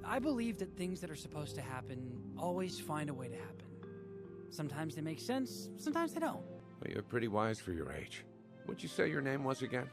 I believe that things that are supposed to happen always find a way to happen. Sometimes they make sense, sometimes they don't. Well, you're pretty wise for your age. What'd you say your name was again?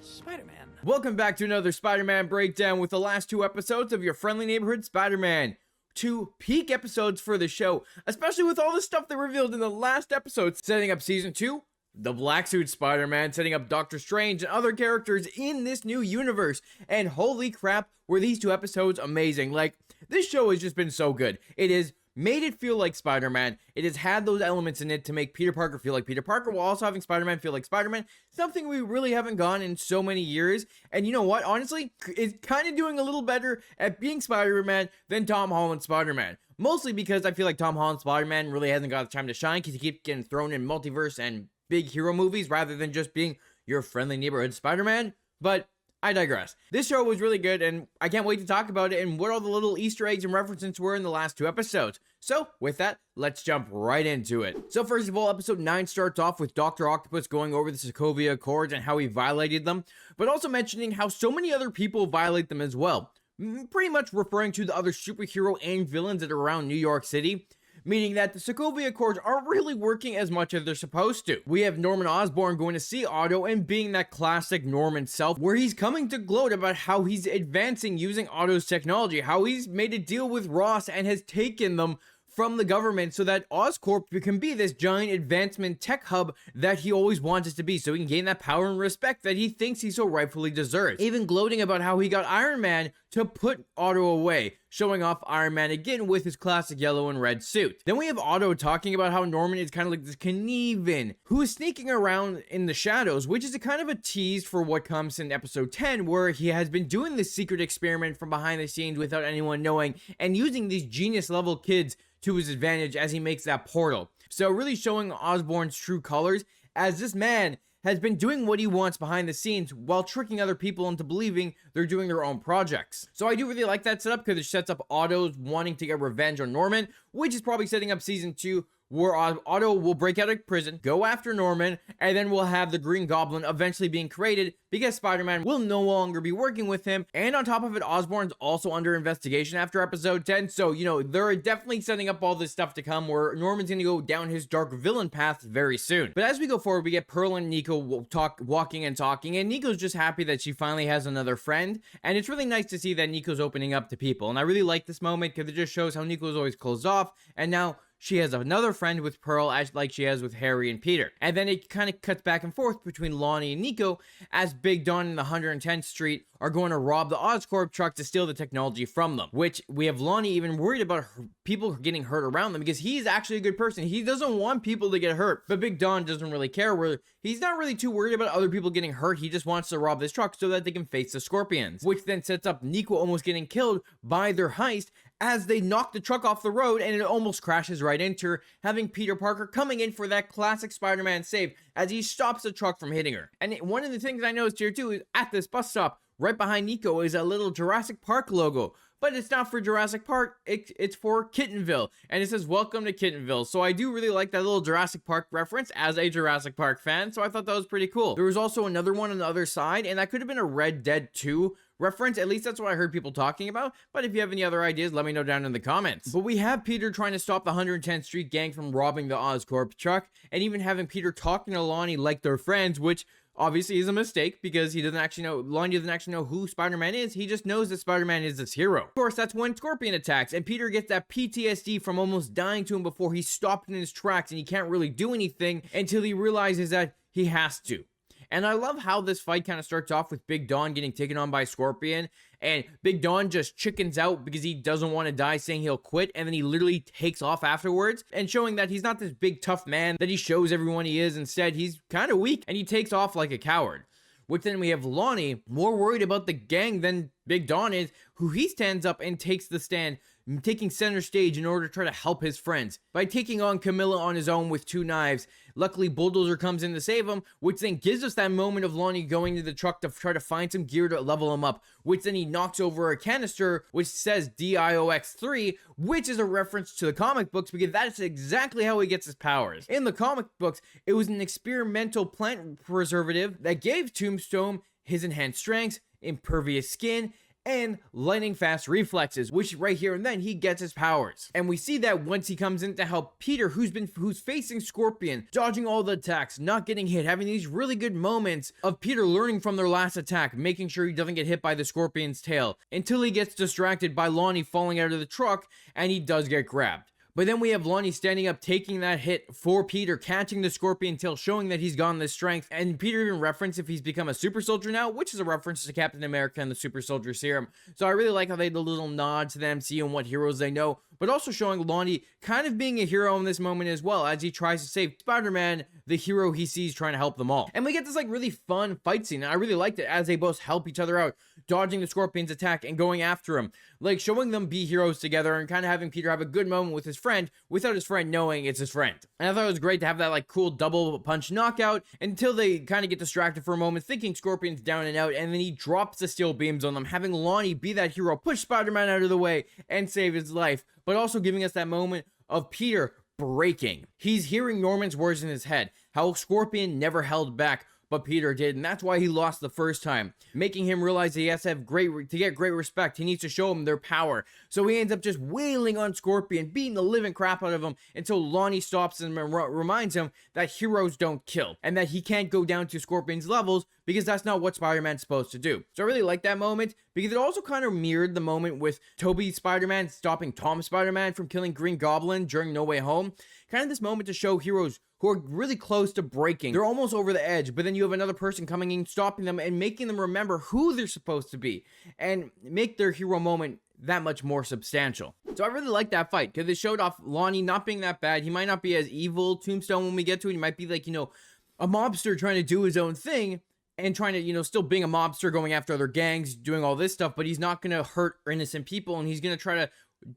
Spider-Man. Welcome back to another Spider-Man breakdown with the last two episodes of your friendly neighborhood Spider-Man. Two peak episodes for the show, especially with all the stuff they revealed in the last episode, setting up season 2, the Black Suit Spider-Man, setting up Doctor Strange and other characters in this new universe. And holy crap, were these two episodes amazing. Like, this show has just been so good. It has made it feel like Spider-Man. It has had those elements in it to make Peter Parker feel like Peter Parker while also having Spider-Man feel like Spider-Man. Something we really haven't gone in so many years. And you know what? Honestly, it's kind of doing a little better at being Spider-Man than Tom Holland's Spider-Man. Mostly because I feel like Tom Holland's Spider-Man really hasn't got the time to shine because he keeps getting thrown in multiverse and big hero movies rather than just being your friendly neighborhood Spider-Man. But I digress. This show was really good, and I can't wait to talk about it and what all the little Easter eggs and references were in the last two episodes. So, with that, let's jump right into it. So first of all, episode 9 starts off with Dr. Octopus going over the Sokovia Accords and how he violated them, but also mentioning how so many other people violate them as well. Pretty much referring to the other superhero and villains that are around New York City, meaning that the Sokovia Accords aren't really working as much as they're supposed to. We have Norman Osborn going to see Otto and being that classic Norman self, where he's coming to gloat about how he's advancing using Otto's technology, how he's made a deal with Ross and has taken them from the government so that Oscorp can be this giant advancement tech hub that he always wanted to be, so he can gain that power and respect that he thinks he so rightfully deserves. Even gloating about how he got Iron Man to put Otto away, showing off Iron Man again with his classic yellow and red suit. Then we have Otto talking about how Norman is kind of like this Knieven who is sneaking around in the shadows, which is a kind of a tease for what comes in episode 10, where he has been doing this secret experiment from behind the scenes without anyone knowing and using these genius level kids to his advantage as he makes that portal. So really showing Osborn's true colors, as this man has been doing what he wants behind the scenes while tricking other people into believing they're doing their own projects. So I do really like that setup because it sets up Otto's wanting to get revenge on Norman, which is probably setting up season 2, where Otto will break out of prison, go after Norman, and then we'll have the Green Goblin eventually being created because Spider-Man will no longer be working with him. And on top of it, Osborn's also under investigation after episode 10. So, you know, they're definitely setting up all this stuff to come where Norman's going to go down his dark villain path very soon. But as we go forward, we get Pearl and Nico walking and talking, and Nico's just happy that she finally has another friend. And it's really nice to see that Nico's opening up to people. And I really like this moment because it just shows how Nico's always closed off, and now she has another friend with Pearl, as like she has with Harry and Peter. And then it kind of cuts back and forth between Lonnie and Nico as Big Don and the 110th Street are going to rob the Oscorp truck to steal the technology from them. Which we have Lonnie even worried about people getting hurt around them because he's actually a good person. He doesn't want people to get hurt. But Big Don doesn't really care. He's not really too worried about other people getting hurt. He just wants to rob this truck so that they can face the Scorpions. Which then sets up Nico almost getting killed by their heist as they knock the truck off the road and it almost crashes right into her, having Peter Parker coming in for that classic Spider-Man save as he stops the truck from hitting her. And one of the things I noticed here too is at this bus stop, right behind Nico is a little Jurassic Park logo. But it's not for Jurassic Park, it's for Kittenville. And it says, "Welcome to Kittenville." So I do really like that little Jurassic Park reference as a Jurassic Park fan. So I thought that was pretty cool. There was also another one on the other side, and that could have been a Red Dead 2 reference. At least that's what I heard people talking about. But if you have any other ideas, let me know down in the comments. But we have Peter trying to stop the 110th Street gang from robbing the Oscorp truck, and even having Peter talking to Lonnie like they're friends, which obviously is a mistake because he doesn't actually know, Lonnie doesn't actually know who Spider-Man is. He just knows that Spider-Man is this hero. Of course, that's when Scorpion attacks, and Peter gets that PTSD from almost dying to him before he's stopped in his tracks, and he can't really do anything until he realizes that he has to. And I love how this fight kind of starts off with Big Don getting taken on by Scorpion, and Big Don just chickens out because he doesn't want to die, saying he'll quit, and then he literally takes off afterwards, and showing that he's not this big tough man that he shows everyone he is. Instead, he's kind of weak, and he takes off like a coward. Which then we have Lonnie, more worried about the gang than Big Don is, who he stands up and takes the stand, taking center stage in order to try to help his friends by taking on Camilla on his own with 2 knives. Luckily, Bulldozer comes in to save him, which then gives us that moment of Lonnie going to the truck to try to find some gear to level him up, which then he knocks over a canister which says DIOX3, which is a reference to the comic books because that's exactly how he gets his powers. In the comic books, it was an experimental plant preservative that gave Tombstone his enhanced strength, impervious skin, and lightning fast reflexes, which right here and then he gets his powers. And we see that once he comes in to help Peter, who's facing Scorpion, dodging all the attacks, not getting hit, having these really good moments of Peter learning from their last attack, making sure he doesn't get hit by the Scorpion's tail, until he gets distracted by Lonnie falling out of the truck, and he does get grabbed. But then we have Lonnie standing up, taking that hit for Peter, catching the Scorpion tail, showing that he's gotten the strength. And Peter even referenced if he's become a super soldier now, which is a reference to Captain America and the super soldier serum. So I really like how they did a little nod to the MCU and what heroes they know, but also showing Lonnie kind of being a hero in this moment as well, as he tries to save Spider-Man, the hero he sees trying to help them all. And we get this like really fun fight scene, and I really liked it as they both help each other out, dodging the Scorpion's attack and going after him, like showing them be heroes together and kind of having Peter have a good moment with his friend without his friend knowing it's his friend. And I thought it was great to have that like cool double punch knockout until they kind of get distracted for a moment, thinking Scorpion's down and out, and then he drops the steel beams on them, having Lonnie be that hero, push Spider-Man out of the way and save his life, but also giving us that moment of Peter breaking. He's hearing Norman's words in his head, how Scorpion never held back, but Peter did, and that's why he lost the first time, making him realize that he has to have to get great respect. He needs to show them their power. So he ends up just wailing on Scorpion, beating the living crap out of him until Lonnie stops him and reminds him that heroes don't kill, and that he can't go down to Scorpion's levels because that's not what Spider-Man's supposed to do. So I really like that moment because it also kind of mirrored the moment with Tobey Spider-Man stopping Tom Spider-Man from killing Green Goblin during No Way Home. Kind of this moment to show heroes who are really close to breaking. They're almost over the edge, but then you have another person coming in, stopping them, and making them remember who they're supposed to be, and make their hero moment that much more substantial. So I really like that fight, because it showed off Lonnie not being that bad. He might not be as evil, Tombstone, when we get to it. He might be like, you know, a mobster trying to do his own thing, and trying to, you know, still being a mobster, going after other gangs, doing all this stuff, but he's not going to hurt innocent people, and he's going to try to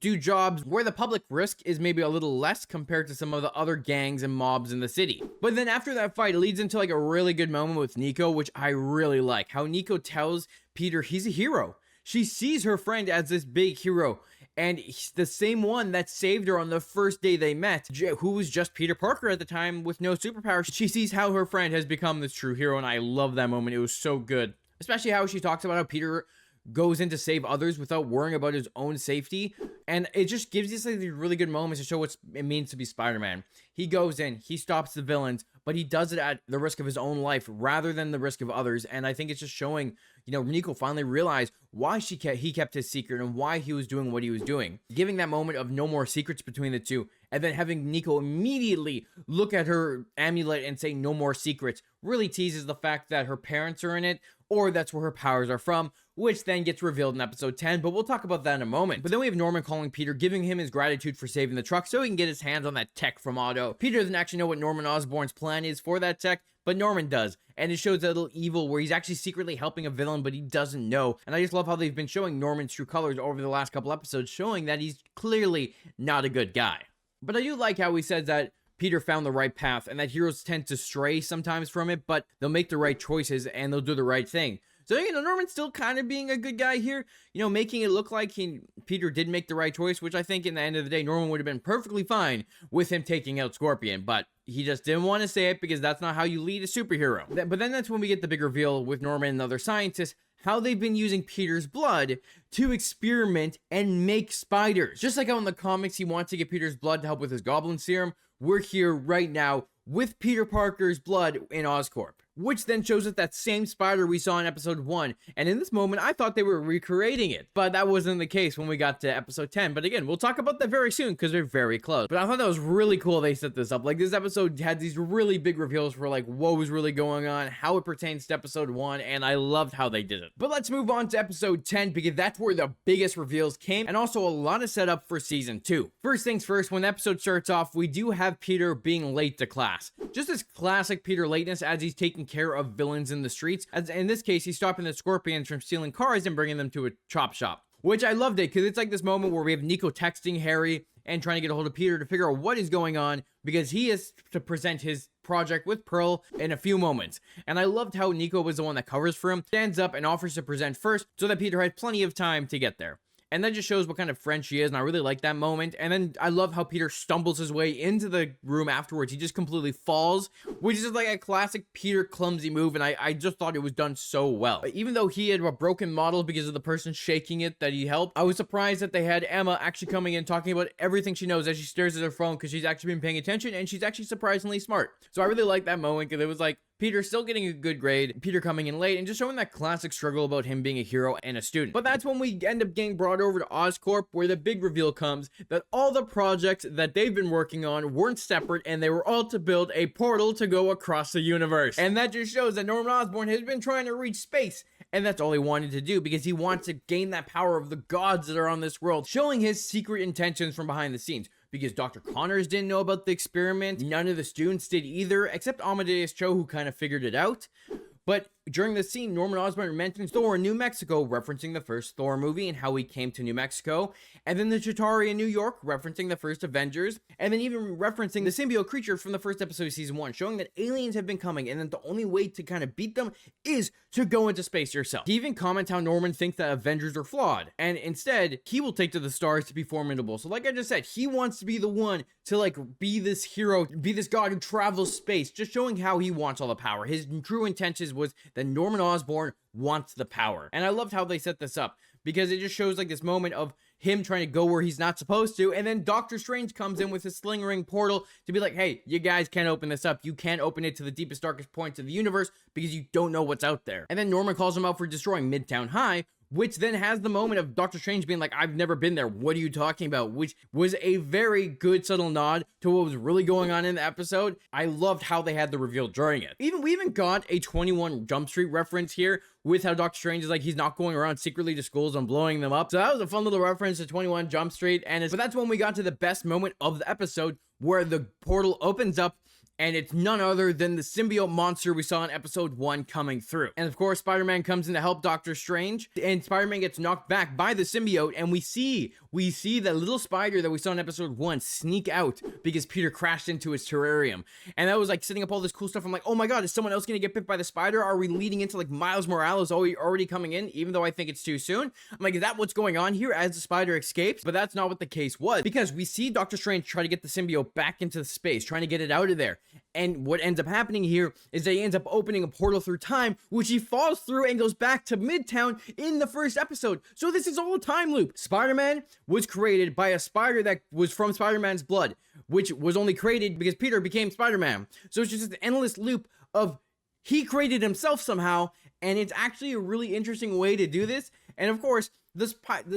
do jobs where the public risk is maybe a little less compared to some of the other gangs and mobs in the city. But then after that fight, it leads into like a really good moment with Nico, which I really like. How Nico tells Peter he's a hero. She sees her friend as this big hero, and he's the same one that saved her on the first day they met, who was just Peter Parker at the time with no superpowers. She sees how her friend has become this true hero, and I love that moment. It was so good. Especially how she talks about how Peter goes in to save others without worrying about his own safety. And it just gives you like these really good moments to show what it means to be Spider-Man. He goes in, he stops the villains, but he does it at the risk of his own life rather than the risk of others. And I think it's just showing, you know, Nico finally realized why he kept his secret and why he was doing what he was doing. Giving that moment of no more secrets between the two, and then having Nico immediately look at her amulet and say no more secrets really teases the fact that her parents are in it, or that's where her powers are from, which then gets revealed in episode 10, but we'll talk about that in a moment. But then we have Norman calling Peter, giving him his gratitude for saving the truck so he can get his hands on that tech from Otto. Peter doesn't actually know what Norman Osborn's plan is for that tech, but Norman does, and it shows that little evil where he's actually secretly helping a villain, but he doesn't know. And I just love how they've been showing Norman's true colors over the last couple episodes, showing that he's clearly not a good guy. But I do like how he says that Peter found the right path, and that heroes tend to stray sometimes from it, but they'll make the right choices, and they'll do the right thing. So, you know, Norman's still kind of being a good guy here, you know, making it look like Peter did make the right choice, which I think in the end of the day, Norman would have been perfectly fine with him taking out Scorpion, but he just didn't want to say it because that's not how you lead a superhero. But then that's when we get the big reveal with Norman and other scientists, how they've been using Peter's blood to experiment and make spiders. Just like how in the comics he wants to get Peter's blood to help with his goblin serum, we're here right now with Peter Parker's blood in Oscorp, which then shows us that same spider we saw in episode 1. And in this moment, I thought they were recreating it, but that wasn't the case when we got to episode 10. But again, we'll talk about that very soon because they're very close. But I thought that was really cool they set this up. Like, this episode had these really big reveals for like what was really going on, how it pertains to episode 1, and I loved how they did it. But let's move on to episode 10 because that's where the biggest reveals came, and also a lot of setup for season 2. First things first, when the episode starts off, we do have Peter being late to class. Just this classic Peter lateness as he's taking care of villains in the streets. As in this case, he's stopping the Scorpions from stealing cars and bringing them to a chop shop, which I loved it because it's like this moment where we have Nico texting Harry and trying to get a hold of Peter to figure out what is going on because he is to present his project with Pearl in a few moments. And I loved how Nico was the one that covers for him, stands up and offers to present first so that Peter had plenty of time to get there. And that just shows what kind of friend she is, and I really like that moment. And then I love how Peter stumbles his way into the room afterwards. He just completely falls, which is like a classic Peter clumsy move, and I just thought it was done so well. Even though he had a broken model because of the person shaking it that he helped, I was surprised that they had Emma actually coming in talking about everything she knows as she stares at her phone, because she's actually been paying attention, and she's actually surprisingly smart. So I really like that moment, because it was like, Peter still getting a good grade, Peter coming in late, and just showing that classic struggle about him being a hero and a student. But that's when we end up getting brought over to Oscorp, where the big reveal comes that all the projects that they've been working on weren't separate, and they were all to build a portal to go across the universe. And that just shows that Norman Osborn has been trying to reach space, and that's all he wanted to do, because he wants to gain that power of the gods that are on this world, showing his secret intentions from behind the scenes. Because Dr. Connors didn't know about the experiment, none of the students did either, except Amadeus Cho, who kind of figured it out. But during the scene, Norman Osborn mentions Thor in New Mexico, referencing the first Thor movie and how he came to New Mexico, and then the Chitauri in New York, referencing the first Avengers, and then even referencing the symbiote creature from the first episode of season 1, showing that aliens have been coming, and that the only way to kind of beat them is to go into space yourself. He even comments how Norman thinks that Avengers are flawed, and instead, he will take to the stars to be formidable. So like I just said, he wants to be the one to like be this hero, be this god who travels space, just showing how he wants all the power. His true intentions was that Norman Osborn wants the power. And I loved how they set this up, because it just shows like this moment of him trying to go where he's not supposed to, and then Doctor Strange comes in with his sling ring portal to be like, hey, you guys can't open this up. You can't open it to the deepest, darkest points of the universe because you don't know what's out there. And then Norman calls him out for destroying Midtown High, which then has the moment of Doctor Strange being like, I've never been there. What are you talking about? Which was a very good subtle nod to what was really going on in the episode. I loved how they had the reveal during it. We even got a 21 Jump Street reference here with how Doctor Strange is like, he's not going around secretly to schools and blowing them up. So that was a fun little reference to 21 Jump Street. But that's when we got to the best moment of the episode, where the portal opens up, and it's none other than the symbiote monster we saw in episode 1 coming through. And of course, Spider-Man comes in to help Doctor Strange, and Spider-Man gets knocked back by the symbiote, and we see that little spider that we saw in episode 1 sneak out because Peter crashed into his terrarium. And that was like setting up all this cool stuff. I'm like, oh my god, is someone else gonna get bit by the spider? Are we leading into like Miles Morales already coming in, even though I think it's too soon? I'm like, is that what's going on here as the spider escapes? But that's not what the case was, because we see Doctor Strange try to get the symbiote back into space, trying to get it out of there. And what ends up happening here is that he ends up opening a portal through time, which he falls through and goes back to Midtown in the first episode. So this is all a time loop. Spider-Man was created by a spider that was from Spider-Man's blood, which was only created because Peter became Spider-Man. So it's just an endless loop of he created himself somehow, and it's actually a really interesting way to do this. And of course, the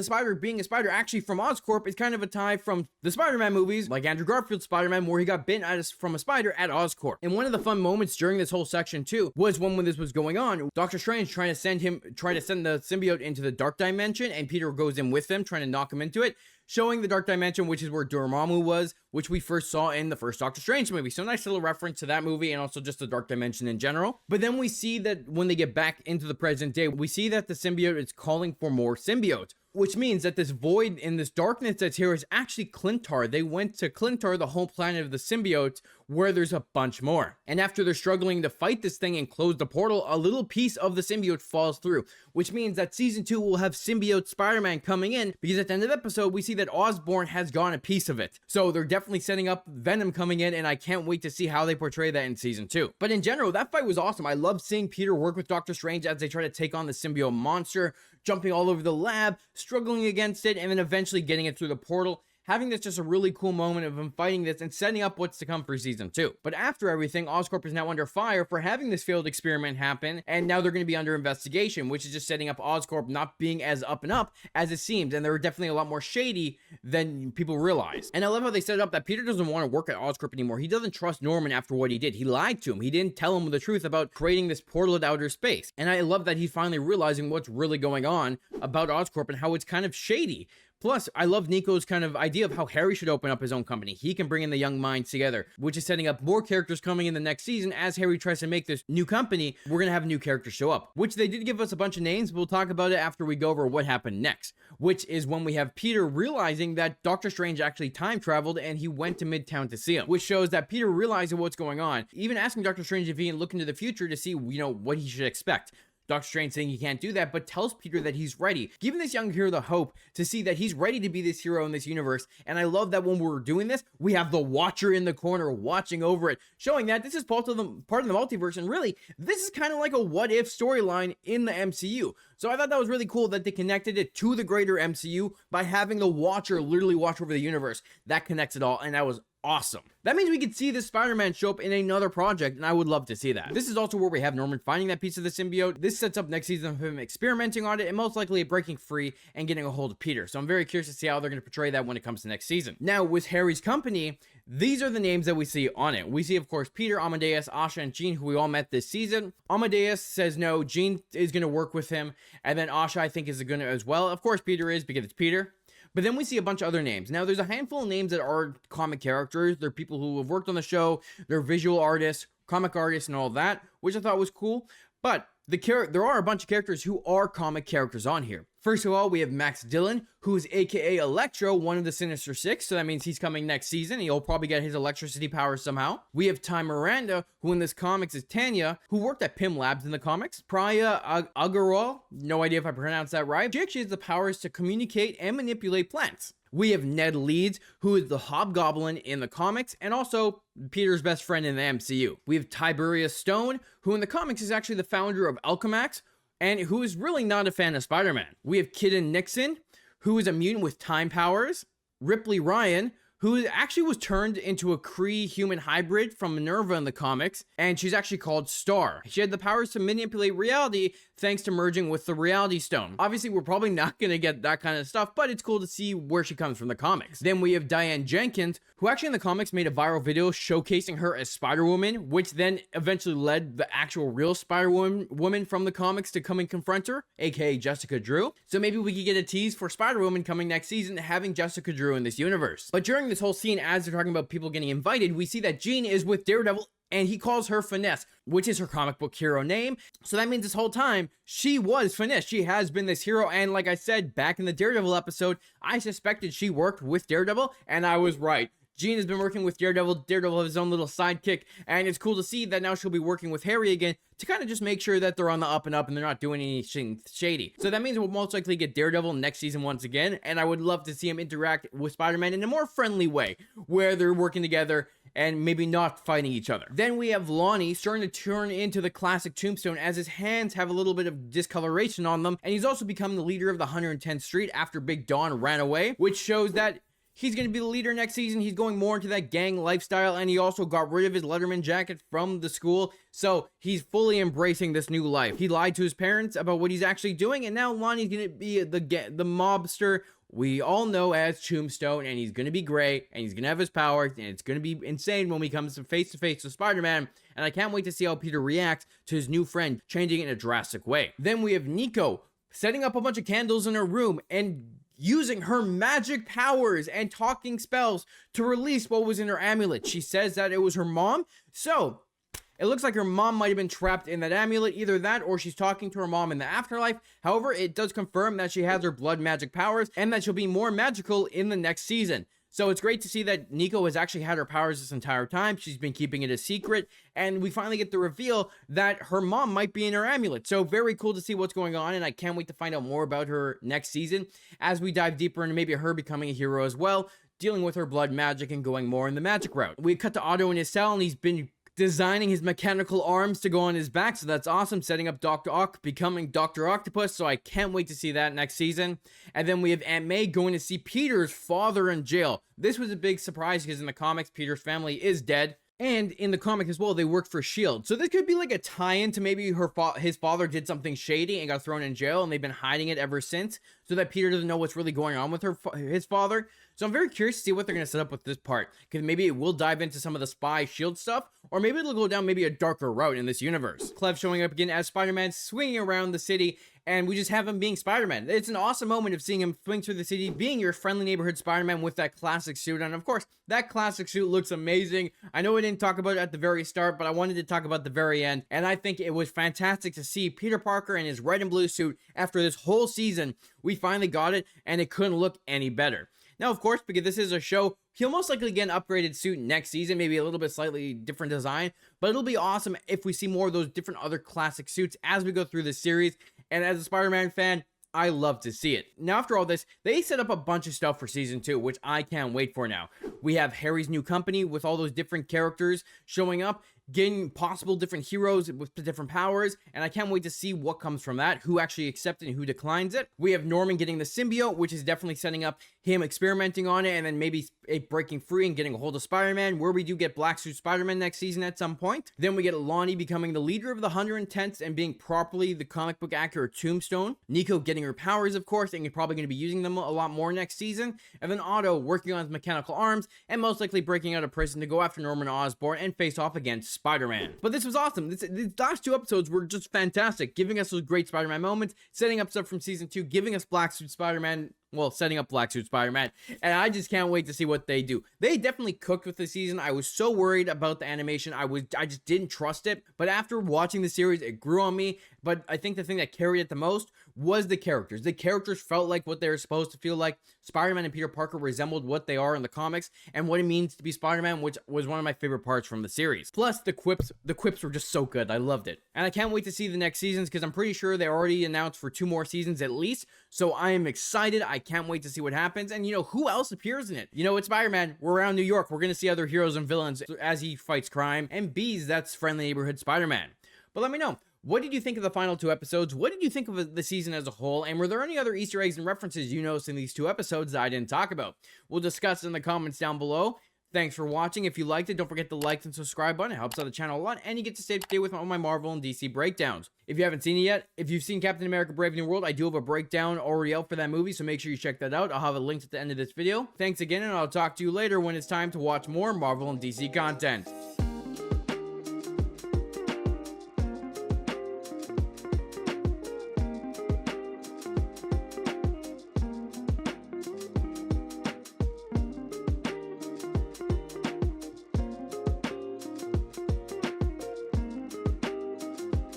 spider being a spider actually from Oscorp is kind of a tie from the Spider-Man movies, like Andrew Garfield's Spider-Man, where he got bitten from a spider at Oscorp. And one of the fun moments during this whole section too was when this was going on, Doctor Strange trying to send the symbiote into the dark dimension, and Peter goes in with them, trying to knock him into it, showing the dark dimension, which is where Dormammu was, which we first saw in the first Doctor Strange movie. So nice little reference to that movie, and also just the dark dimension in general. But then we see that when they get back into the present day, we see that the symbiote is calling for more symbiotes, which means that this void in this darkness that's here is actually Clintar. They went to Clintar, the home planet of the symbiotes, where there's a bunch more. And after they're struggling to fight this thing and close the portal, a little piece of the symbiote falls through, which means that season 2 will have symbiote Spider-Man coming in, because at the end of the episode, we see that Osborn has gone a piece of it. So they're definitely setting up Venom coming in, and I can't wait to see how they portray that in season 2. But in general, that fight was awesome. I love seeing Peter work with Doctor Strange as they try to take on the symbiote monster, jumping all over the lab, struggling against it, and then eventually getting it through the portal. Having this just a really cool moment of him fighting this and setting up what's to come for season 2. But after everything, Oscorp is now under fire for having this failed experiment happen, and now they're going to be under investigation, which is just setting up Oscorp not being as up and up as it seems, and they're definitely a lot more shady than people realize. And I love how they set it up that Peter doesn't want to work at Oscorp anymore. He doesn't trust Norman after what he did. He lied to him. He didn't tell him the truth about creating this portal at outer space. And I love that he's finally realizing what's really going on about Oscorp and how it's kind of shady. Plus, I love Nico's kind of idea of how Harry should open up his own company. He can bring in the young minds together, which is setting up more characters coming in the next season. As Harry tries to make this new company, we're going to have new characters show up, which they did give us a bunch of names. We'll talk about it after we go over what happened next, which is when we have Peter realizing that Doctor Strange actually time traveled and he went to Midtown to see him, which shows that Peter realizing what's going on, even asking Doctor Strange if he can look into the future to see, what he should expect. Doctor Strange saying he can't do that, but tells Peter that he's ready, giving this young hero the hope to see that he's ready to be this hero in this universe. And I love that when we're doing this, we have the Watcher in the corner watching over it, showing that this is part of the multiverse, and really, this is kind of like a what-if storyline in the MCU. So I thought that was really cool that they connected it to the greater MCU by having the Watcher literally watch over the universe. That connects it all, and that was awesome. That means we could see this Spider-Man show up in another project, and I would love to see that. This is also where we have Norman finding that piece of the symbiote. This sets up next season of him experimenting on it, and most likely breaking free and getting a hold of Peter. So I'm very curious to see how they're going to portray that when it comes to next season. Now, with Harry's company, these are the names that we see on it. We see, of course, Peter, Amadeus, Asha, and Jean, who we all met this season. Amadeus says no, Jean is going to work with him, and then Asha, I think, is going to as well. Of course, Peter is, because it's Peter. But then we see a bunch of other names. Now, there's a handful of names that are comic characters. They're people who have worked on the show. They're visual artists, comic artists, and all that, which I thought was cool. But there are a bunch of characters who are comic characters on here. First of all, we have Max Dillon, who is aka Electro, one of the Sinister Six, so that means he's coming next season. He'll probably get his electricity powers somehow. We have Ty Miranda, who in this comics is Tanya, who worked at Pym Labs in the comics. Priya Agarwal, no idea if I pronounced that right. She actually has the powers to communicate and manipulate plants. We have Ned Leeds, who is the Hobgoblin in the comics, and also Peter's best friend in the MCU. We have Tiberius Stone, who in the comics is actually the founder of Alchemax, and who is really not a fan of Spider-Man. We have Kidden Nixon, who is a mutant with time powers. Ripley Ryan, who actually was turned into a Kree-human hybrid from Minerva in the comics, and she's actually called Star. She had the powers to manipulate reality thanks to merging with the Reality Stone. Obviously, we're probably not going to get that kind of stuff, but it's cool to see where she comes from the comics. Then we have Diane Jenkins, who actually in the comics made a viral video showcasing her as Spider-Woman, which then eventually led the actual real Spider-Woman from the comics to come and confront her, aka Jessica Drew. So maybe we could get a tease for Spider-Woman coming next season, having Jessica Drew in this universe. But during this whole scene, as they're talking about people getting invited, we see that Jean is with Daredevil, and he calls her Finesse, which is her comic book hero name. So that means this whole time, she was Finesse. She has been this hero, and like I said, back in the Daredevil episode, I suspected she worked with Daredevil, and I was right. Jean has been working with Daredevil. Daredevil has his own little sidekick, and it's cool to see that now she'll be working with Harry again to kind of just make sure that they're on the up and up and they're not doing anything shady. So that means we'll most likely get Daredevil next season once again, and I would love to see him interact with Spider-Man in a more friendly way, where they're working together and maybe not fighting each other. Then we have Lonnie starting to turn into the classic Tombstone as his hands have a little bit of discoloration on them, and he's also become the leader of the 110th Street after Big Don ran away, which shows that he's going to be the leader next season. He's going more into that gang lifestyle, and he also got rid of his Letterman jacket from the school, so he's fully embracing this new life. He lied to his parents about what he's actually doing, and now Lonnie's going to be the mobster we all know as Tombstone, and he's going to be great, and he's going to have his powers, and it's going to be insane when he comes face-to-face with Spider-Man, and I can't wait to see how Peter reacts to his new friend, changing it in a drastic way. Then we have Nico setting up a bunch of candles in her room, and using her magic powers and talking spells to release what was in her amulet. She says that it was her mom, so it looks like her mom might have been trapped in that amulet, either that or she's talking to her mom in the afterlife. However, it does confirm that she has her blood magic powers and that she'll be more magical in the next season. So it's great to see that Nico has actually had her powers this entire time. She's been keeping it a secret, and we finally get the reveal that her mom might be in her amulet. So very cool to see what's going on, and I can't wait to find out more about her next season as we dive deeper into maybe her becoming a hero as well, dealing with her blood magic and going more in the magic route. We cut to Otto in his cell, and he's been designing his mechanical arms to go on his back, so that's awesome. Setting up Dr. Ock becoming Dr. Octopus, so I can't wait to see that next season. And then we have Aunt May going to see Peter's father in jail. This was a big surprise because in the comics, Peter's family is dead. And in the comic as well, they work for S.H.I.E.L.D. So this could be like a tie-in to maybe his father did something shady and got thrown in jail, and they've been hiding it ever since, so that Peter doesn't know what's really going on with his father. So I'm very curious to see what they're going to set up with this part, because maybe it will dive into some of the spy S.H.I.E.L.D. stuff, or maybe it'll go down maybe a darker route in this universe. Clef showing up again as Spider-Man, swinging around the city, and we just have him being Spider-Man. It's an awesome moment of seeing him swing through the city, being your friendly neighborhood Spider-Man with that classic suit. And of course, that classic suit looks amazing. I know we didn't talk about it at the very start, but I wanted to talk about the very end. And I think it was fantastic to see Peter Parker in his red and blue suit after this whole season. We finally got it, and it couldn't look any better. Now, of course, because this is a show, he'll most likely get an upgraded suit next season, maybe a little bit slightly different design, but it'll be awesome if we see more of those different other classic suits as we go through this series. And as a Spider-Man fan, I love to see it. Now, after all this, they set up a bunch of stuff for season 2, which I can't wait for now. We have Harry's new company with all those different characters showing up, getting possible different heroes with different powers, and I can't wait to see what comes from that, who actually accepts it and who declines it. We have Norman getting the symbiote, which is definitely setting up him experimenting on it, and then maybe breaking free and getting a hold of Spider-Man, where we do get Black Suit Spider-Man next season at some point. Then we get Lonnie becoming the leader of the 110th and being properly the comic book accurate Tombstone. Nico getting her powers, of course, and you're probably going to be using them a lot more next season. And then Otto working on his mechanical arms and most likely breaking out of prison to go after Norman Osborn and face off against Spider-Man. But this was awesome. These last 2 episodes were just fantastic, giving us those great Spider-Man moments, setting up stuff from season 2, giving us Black Suit Spider-Man, well, setting up Black Suit Spider-Man, and I just can't wait to see what they do. They definitely cooked with the season. I was so worried about the animation. I just didn't trust it, but after watching the series, it grew on me. But I think the thing that carried it the most was the characters. The characters felt like what they were supposed to feel like. Spider-Man and Peter Parker resembled what they are in the comics and what it means to be Spider-Man, which was one of my favorite parts from the series. Plus, the quips were just so good. I loved it. And I can't wait to see the next seasons because I'm pretty sure they already announced for 2 more seasons at least. So I am excited. I can't wait to see what happens. And who else appears in it? It's Spider-Man. We're around New York. We're going to see other heroes and villains as he fights crime. And bees, that's Friendly Neighborhood Spider-Man. But let me know. What did you think of the final 2 episodes? What did you think of the season as a whole? And were there any other Easter eggs and references you noticed in these 2 episodes that I didn't talk about? We'll discuss in the comments down below. Thanks for watching. If you liked it, don't forget the like and subscribe button. It helps out the channel a lot, and you get to stay up to date with all my Marvel and DC breakdowns. If you haven't seen it yet, if you've seen Captain America Brave New World, I do have a breakdown already out for that movie, so make sure you check that out. I'll have a link at the end of this video. Thanks again, and I'll talk to you later when it's time to watch more Marvel and DC content.